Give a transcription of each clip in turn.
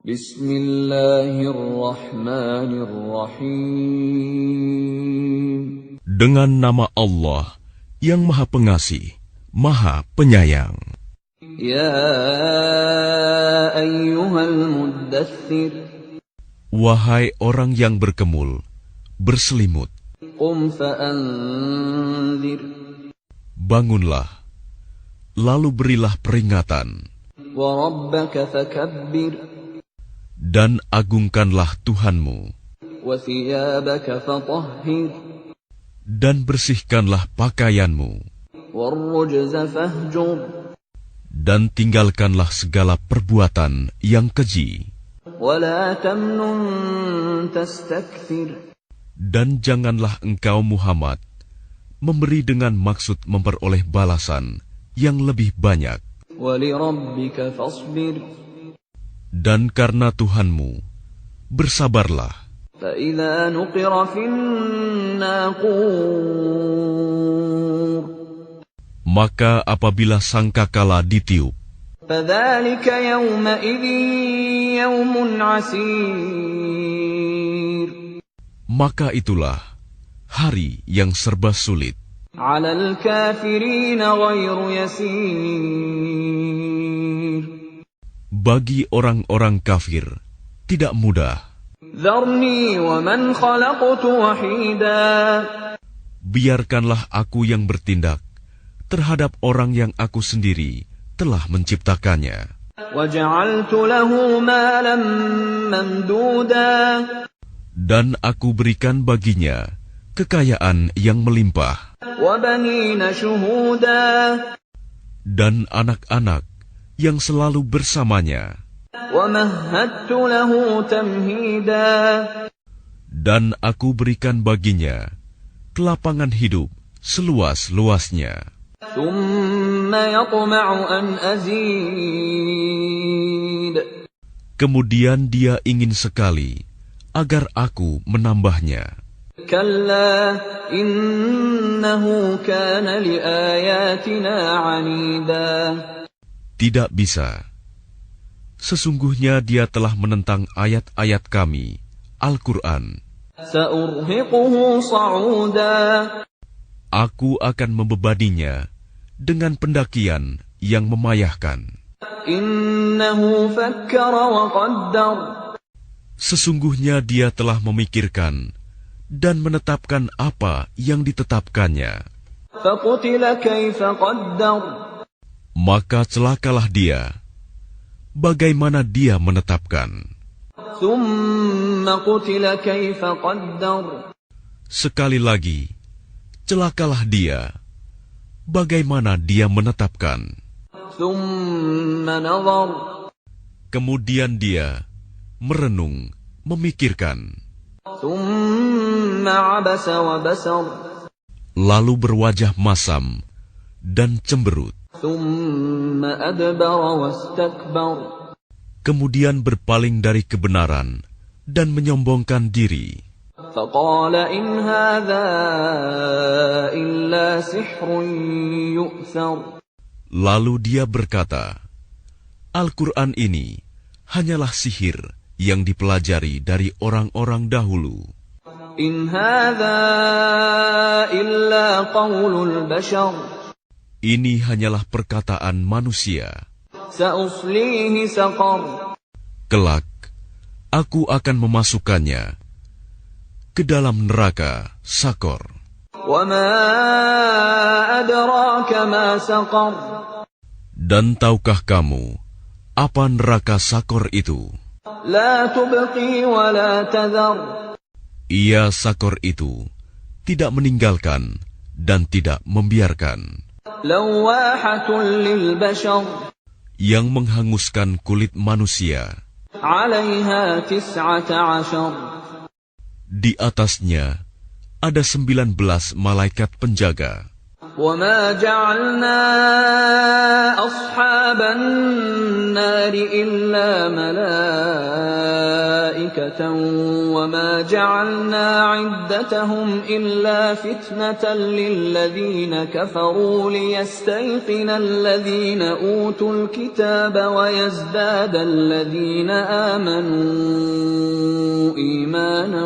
Bismillahirrahmanirrahim. Dengan nama Allah yang Maha Pengasih, Maha Penyayang. Ya ayyuhal muddaththir. Wahai orang yang berkemul, berselimut. Qum fa'anzir. Bangunlah, lalu berilah peringatan. Wa rabbaka fakabbir. Dan agungkanlah Tuhanmu. Wa thiyabaka fatahhir. Dan bersihkanlah pakaianmu. Warrujza fahjur. Dan tinggalkanlah segala perbuatan yang keji. Wala tamnun tastakthir. Dan janganlah engkau Muhammad memberi dengan maksud memperoleh balasan yang lebih banyak. Walirabbika fasbir. Dan karena Tuhanmu, bersabarlah. فَإِذَا نُقِرَ فِي النَّاقُورِ. Maka apabila sangkakala ditiup, فَذَلِكَ يَوْمَئِذٍ يَوْمٌ عَسِيرٌ. maka itulah hari yang serba sulit. عَلَى الْكَافِرِينَ غَيْرُ يَسِيرٌ. Bagi orang-orang kafir, tidak mudah. ذَرْنِي وَمَنْ خَلَقْتُ وَحِيدًا. Biarkanlah aku yang bertindak terhadap orang yang aku sendiri telah menciptakannya. وَجَعَلْتُ لَهُ مَالًا مَمْدُودًا. Dan aku berikan baginya kekayaan yang melimpah. وَبَنِينَ شُهُودًا. Dan anak-anak yang selalu bersamanya. وَمَهَّدتُّ لَهُ تَمْهِيدًا. Dan aku berikan baginya kelapangan hidup seluas-luasnya. ثُمَّ يَطْمَعُ أَنْ أَزِيدَ. Kemudian dia ingin sekali agar aku menambahnya. كَلَّا إِنَّهُ كَانَ لِآيَاتِنَا عَنِيدًا. Tidak bisa. Sesungguhnya dia telah menentang ayat-ayat kami, Al-Quran. سَأُرْهِقُهُ صَعُودًا. Aku akan membebaninya dengan pendakian yang memayahkan. إِنَّهُ فَكَّرَ وَقَدَّرَ. Sesungguhnya dia telah memikirkan dan menetapkan apa yang ditetapkannya. فَقُتِلَ كَيْفَ قَدَّرَ. Maka celakalah dia. Bagaimana dia menetapkan? ثُمَّ قُتِلَ كَيْفَ قَدَّرَ. Sekali lagi, celakalah dia. Bagaimana dia menetapkan? ثُمَّ نَظَرَ. Kemudian dia merenung, memikirkan. ثُمَّ عَبَسَ وَبَسَرَ. Lalu berwajah masam dan cemberut. ثُمَّ أَدْبَرَ وَاسْتَكْبَرَ. Kemudian berpaling dari kebenaran dan menyombongkan diri. فَقَالَ إِنْ هَذَا إِلَّا سِحْرٌ يُؤْثَرُ. Lalu dia berkata, Al-Quran ini hanyalah sihir yang dipelajari dari orang-orang dahulu. إِنْ هَذَا إِلَّا قَوْلُ الْبَشَرِ. Ini hanyalah perkataan manusia. سَأُصْلِيهِ سَقَرَ. Kelak, aku akan memasukkannya ke dalam neraka Sakor. وَمَا أَدْرَاكَ مَا سَقَرُ. Dan tahukah kamu apa neraka Sakor itu? لَا تُبْقِي وَلَا تَذَرُ. Ia Sakor itu tidak meninggalkan dan tidak membiarkan. لَوَّاحَةٌ لِلْبَشَرِ. Yang menghanguskan kulit manusia. عَلَيْهَا 19. Di atasnya ada 19 malaikat penjaga. وما جعلنا أصحاب النار إلا ملائكة وما جعلنا عدتهم إلا فتنة للذين كفروا ليستيقن الذين أوتوا الكتاب ويزداد الذين آمنوا إيمانا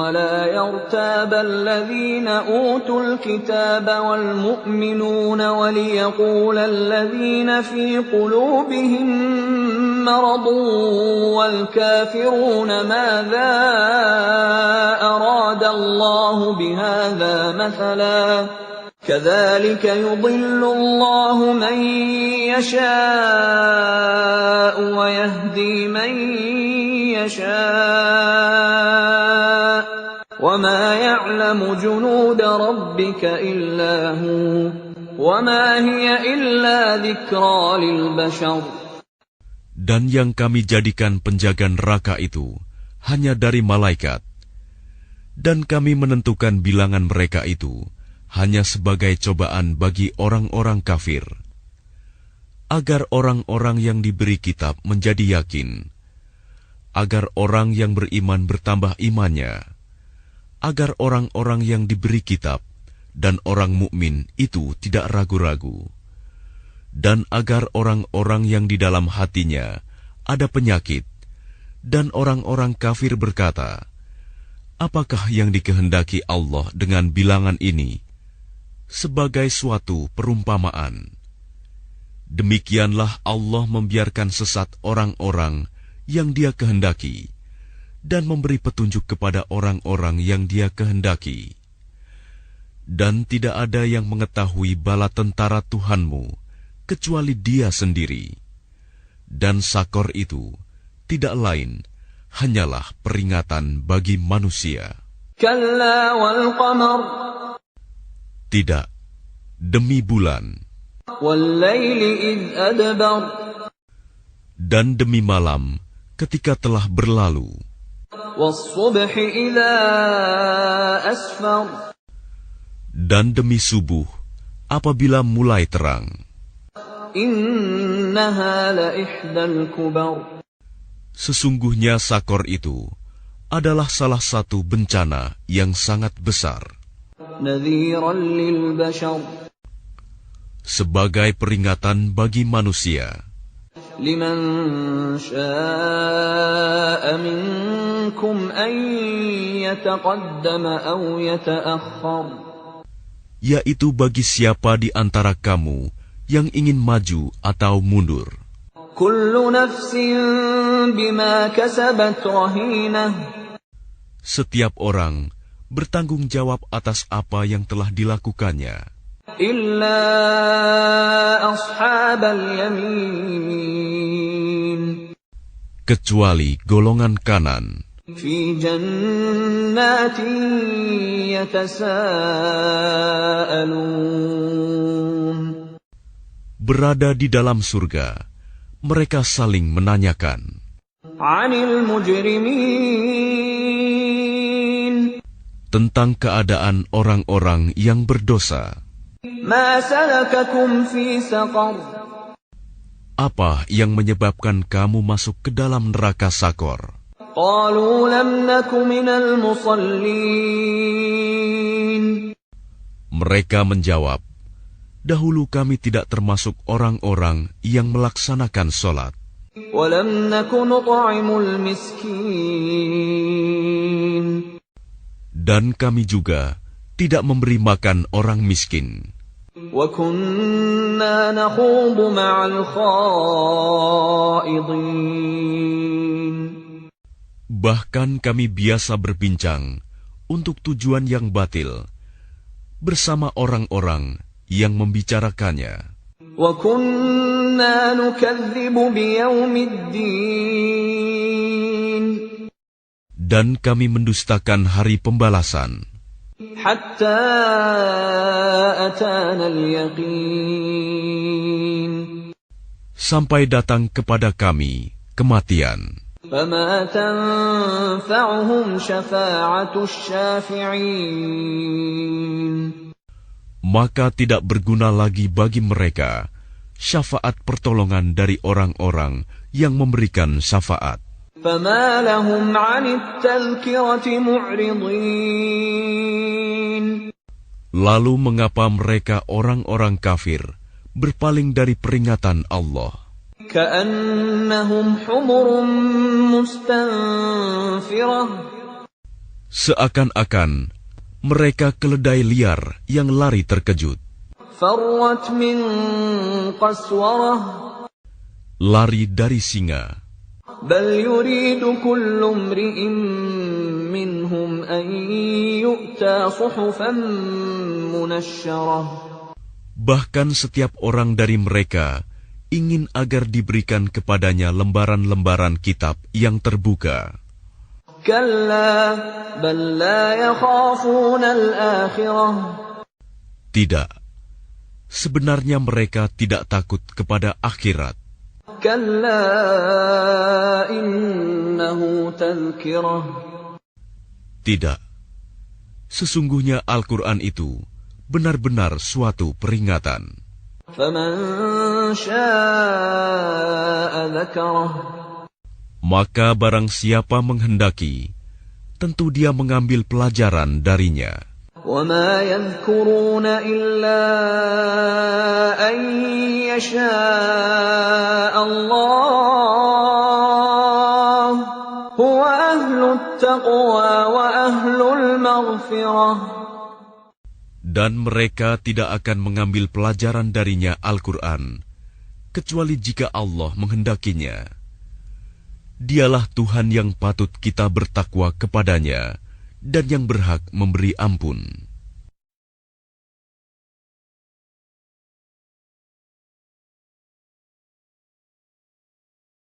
ولا يرتاب الذين أوتوا الكتاب والمؤمنون وليقول الذين في قلوبهم مرض والكافرون ماذا أراد الله بهذا مثلا كذلك يضل الله من يشاء ويهدي من يشاء وما يعلم جنود ربك إلا هو وما هي إلا ذكرى للبشر. Dan yang kami jadikan penjaga neraka itu hanya dari malaikat, dan kami menentukan bilangan mereka itu hanya sebagai cobaan bagi orang-orang kafir, agar orang-orang yang diberi kitab menjadi yakin, agar orang yang beriman bertambah imannya, agar orang-orang yang diberi kitab dan orang mukmin itu tidak ragu-ragu, dan agar orang-orang yang di dalam hatinya ada penyakit dan orang-orang kafir berkata, apakah yang dikehendaki Allah dengan bilangan ini sebagai suatu perumpamaan? Demikianlah Allah membiarkan sesat orang-orang yang Dia kehendaki dan memberi petunjuk kepada orang-orang yang Dia kehendaki. Dan tidak ada yang mengetahui bala tentara Tuhanmu kecuali Dia sendiri. Dan Sakor itu tidak lain hanyalah peringatan bagi manusia. Kalla wal qamar. Tidak, demi bulan. Wal laili idh adbar. Dan demi malam ketika telah berlalu. Was-subhi idza asfar. Dan demi subuh apabila mulai terang. Innaha la ihdal kubar. Sesungguhnya Sakor itu adalah salah satu bencana yang sangat besar. Nadhiran lil bashar. Sebagai peringatan bagi manusia. Liman syaa'a minkum an yataqaddama aw yata'akhkhar. Yaitu bagi siapa di antara kamu yang ingin maju atau mundur. Kullu nafsin bima kasabat rahinah. Setiap orang bertanggung jawab atas apa yang telah dilakukannya. Illa ashabal yamin. Kecuali golongan kanan. Fi jannatin yatasaalun. Berada di dalam surga, mereka saling menanyakan. 'Anil mujrimin. Tentang keadaan orang-orang yang berdosa. Ma salakakum fi saqar. Apa yang menyebabkan kamu masuk ke dalam neraka Sakor? Qalu lam naku minal musallin. Mereka menjawab, dahulu kami tidak termasuk orang-orang yang melaksanakan sholat. Wa lam naku nut'imul miskin. Dan kami juga tidak memberi makan orang miskin. Wa kunna nakhudu ma'al khaidin. Bahkan kami biasa berbincang untuk tujuan yang batil bersama orang-orang yang membicarakannya. Wa kunna nukadzibu biyaumiddin. Dan kami mendustakan hari pembalasan. Hatta atana al-yaqin. Sampai datang kepada kami kematian. فما تنفعهم شفاعة الشافعين. maka tidak berguna lagi bagi mereka syafaat pertolongan dari orang-orang yang memberikan syafaat. فما لهم عن التذكرة معرضين. Lalu mengapa mereka orang-orang kafir berpaling dari peringatan Allah? كأنهم حمر مستنفرة. Seakan-akan mereka keledai liar yang lari terkejut. فرت من قسورة. Lari dari singa. بل يريد كل امرئ منهم أن يؤتى صحفا منشرة. Bahkan setiap orang dari mereka ingin agar diberikan kepadanya lembaran-lembaran kitab yang terbuka. كلا بل لا يخافون الآخرة. Tidak, sebenarnya mereka tidak takut kepada akhirat. كلا إنه تذكرة. Tidak, sesungguhnya Al-Quran itu benar-benar suatu peringatan. فمن شاء ذكره. Maka barang siapa menghendaki, tentu dia mengambil pelajaran darinya. وما يذكرون إلا أن يشاء الله هو أهل التقوى وأهل المغفرة. Dan mereka tidak akan mengambil pelajaran darinya Al-Quran, kecuali jika Allah menghendakinya. Dialah Tuhan yang patut kita bertakwa kepadanya dan yang berhak memberi ampun.